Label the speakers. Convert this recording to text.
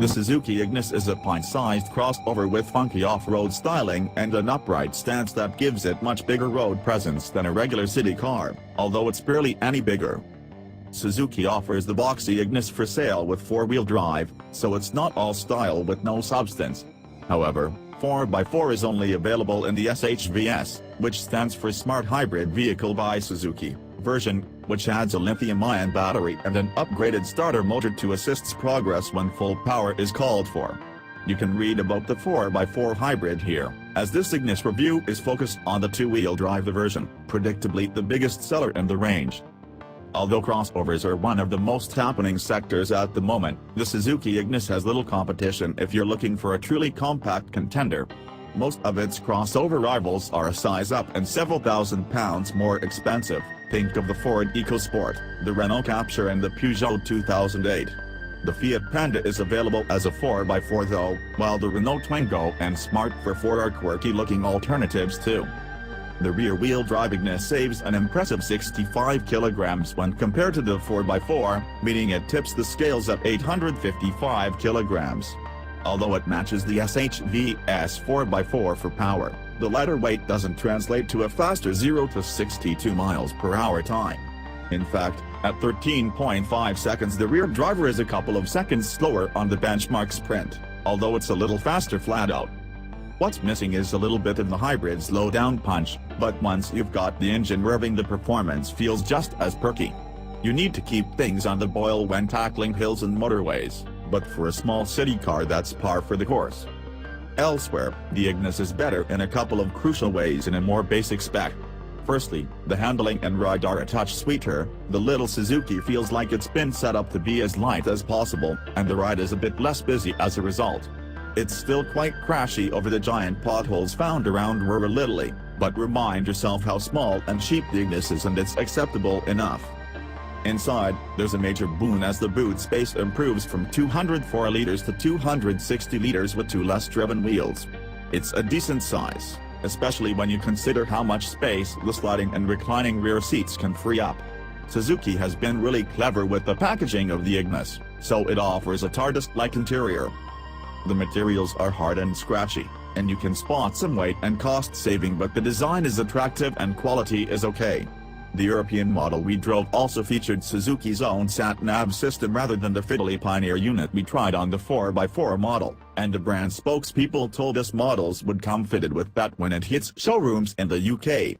Speaker 1: The Suzuki Ignis is a pint-sized crossover with funky off-road styling and an upright stance that gives it much bigger road presence than a regular city car, although it's barely any bigger. Suzuki offers the boxy Ignis for sale with 4-wheel drive, so it's not all style with no substance. However, 4x4 is only available in the SHVS, which stands for Smart Hybrid Vehicle by Suzuki, version, which adds a lithium-ion battery and an upgraded starter motor to assist progress when full power is called for. You can read about the 4x4 hybrid here, as this Ignis review is focused on the 2-wheel drive version, predictably the biggest seller in the range. Although crossovers are one of the most happening sectors at the moment, the Suzuki Ignis has little competition if you're looking for a truly compact contender. Most of its crossover rivals are a size up and several £1,000s more expensive. Think of the Ford EcoSport, the Renault Captur and the Peugeot 2008. The Fiat Panda is available as a 4x4 though, while the Renault Twingo and Smart 4 are quirky-looking alternatives too. The rear-wheel drive Ignis saves an impressive 65 kilograms when compared to the 4x4, meaning it tips the scales at 855 kilograms. Although it matches the SHVS 4x4 for power, the lighter weight doesn't translate to a faster 0 to 62 miles per hour time. In fact, at 13.5 seconds the rear driver is a couple of seconds slower on the benchmark sprint, although it's a little faster flat out. What's missing is a little bit of the hybrid slow-down punch, but once you've got the engine revving the performance feels just as perky. You need to keep things on the boil when tackling hills and motorways, but for a small city car that's par for the course. Elsewhere, the Ignis is better in a couple of crucial ways in a more basic spec. Firstly, the handling and ride are a touch sweeter. The little Suzuki feels like it's been set up to be as light as possible, and the ride is a bit less busy as a result. It's still quite crashy over the giant potholes found around rural Italy, but remind yourself how small and cheap the Ignis is and it's acceptable enough. Inside, there's a major boon as the boot space improves from 204 liters to 260 liters with 2 less driven wheels. It's a decent size, especially when you consider how much space the sliding and reclining rear seats can free up. Suzuki has been really clever with the packaging of the Ignis, so it offers a TARDIS-like interior. The materials are hard and scratchy, and you can spot some weight and cost saving, but the design is attractive and quality is okay. The European model we drove also featured Suzuki's own sat-nav system rather than the fiddly Pioneer unit we tried on the 4x4 model, and the brand spokespeople told us models would come fitted with that when it hits showrooms in the UK.